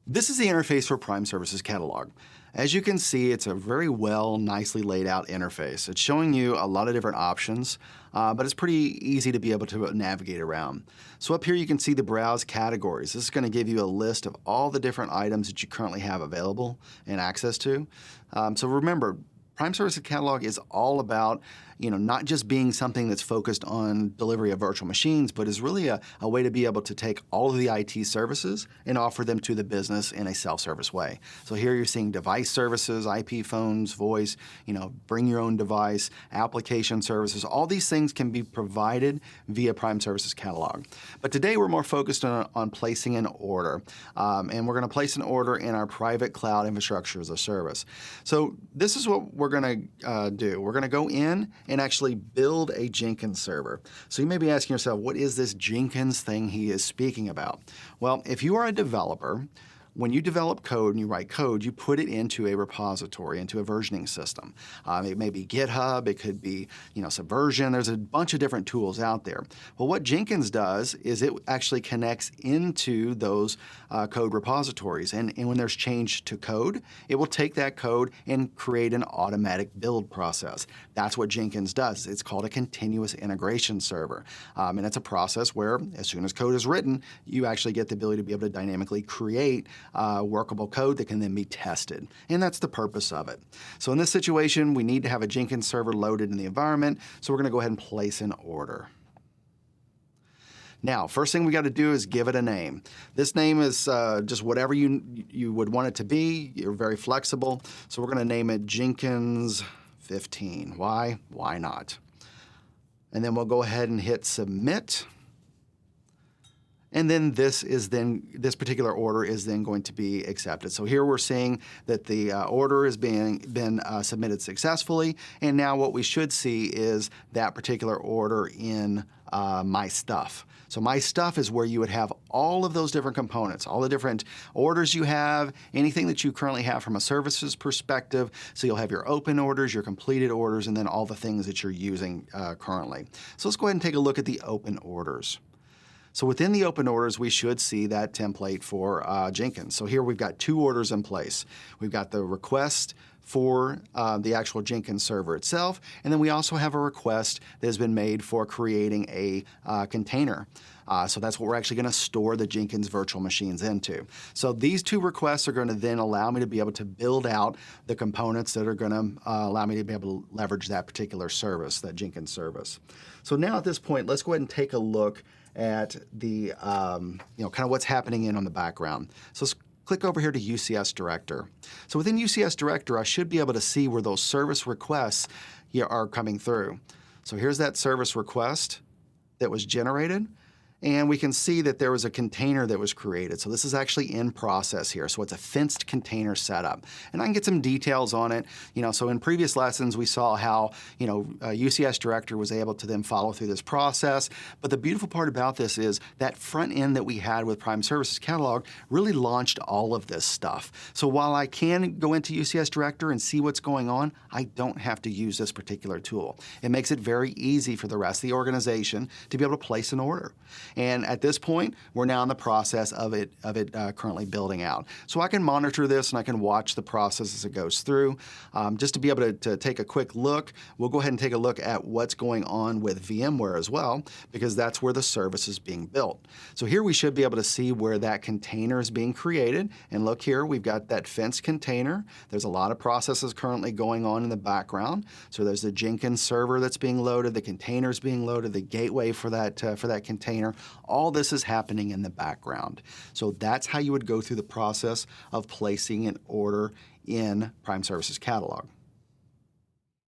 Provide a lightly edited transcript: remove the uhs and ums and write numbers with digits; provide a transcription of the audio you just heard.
This is the interface for Prime Services Catalog. As you can see, it's a very nicely laid out interface. It's showing you a lot of different options, but it's pretty easy to be able to navigate around. So up here you can see the Browse Categories. This is going to give you a list of all the different items that you currently have available and access to. So remember, Prime Services Catalog is all about, not just being something that's focused on delivery of virtual machines, but is really a way to be able to take all of the IT services and offer them to the business in a self-service way. So here you're seeing device services, IP phones, voice, bring your own device, application services. All these things can be provided via Prime Services Catalog. But today we're more focused on placing an order. And we're going to place an order in our private cloud infrastructure as a service. So this is what we're going to do. We're going to go in and actually build a Jenkins server. So you may be asking yourself, what is this Jenkins thing he is speaking about? Well, if you are a developer, when you develop code and you write code, you put it into a repository, into a versioning system. It may be GitHub, it could be Subversion. There's a bunch of different tools out there. Well, what Jenkins does is it actually connects into those code repositories. And when there's change to code, it will take that code and create an automatic build process. That's what Jenkins does. It's called a continuous integration server. And it's a process where as soon as code is written, you actually get the ability to be able to dynamically create workable code that can then be tested. And that's the purpose of it. So in this situation, we need to have a Jenkins server loaded in the environment, so we're going to go ahead and place an order. Now, first thing we got to do is give it a name. This name is just whatever you would want it to be. You're very flexible. So we're going to name it Jenkins 15. Why? Why not? And then we'll go ahead and hit submit. And then this particular order is then going to be accepted. So here we're seeing that the order has been submitted successfully, and now what we should see is that particular order in My Stuff. So My Stuff is where you would have all of those different components, all the different orders you have, anything that you currently have from a services perspective. So you'll have your open orders, your completed orders, and then all the things that you're using currently. So let's go ahead and take a look at the open orders. So within the open orders, we should see that template for Jenkins. So here we've got two orders in place. We've got the request for the actual Jenkins server itself, and then we also have a request that has been made for creating a container. So that's what we're actually going to store the Jenkins virtual machines into. So these two requests are going to then allow me to be able to build out the components that are going to allow me to be able to leverage that particular service, that Jenkins service. So now at this point, let's go ahead and take a look at the kind of what's happening on the background. So let's click over here to UCS Director. So within UCS Director, I should be able to see where those service requests are coming through. So here's that service request that was generated. And we can see that there was a container that was created. So this is actually in process here. So it's a fenced container setup. And I can get some details on it. So in previous lessons, we saw how, UCS Director was able to then follow through this process. But the beautiful part about this is that front end that we had with Prime Services Catalog really launched all of this stuff. So while I can go into UCS Director and see what's going on, I don't have to use this particular tool. It makes it very easy for the rest of the organization to be able to place an order. And at this point, we're now in the process of it currently building out. So I can monitor this and I can watch the process as it goes through. Just to be able to take a quick look, we'll go ahead and take a look at what's going on with VMware as well, because that's where the service is being built. So here we should be able to see where that container is being created. And look here, we've got that fenced container. There's a lot of processes currently going on in the background. So there's the Jenkins server that's being loaded, the containers being loaded, the gateway for that container. All this is happening in the background. So that's how you would go through the process of placing an order in Prime Services Catalog.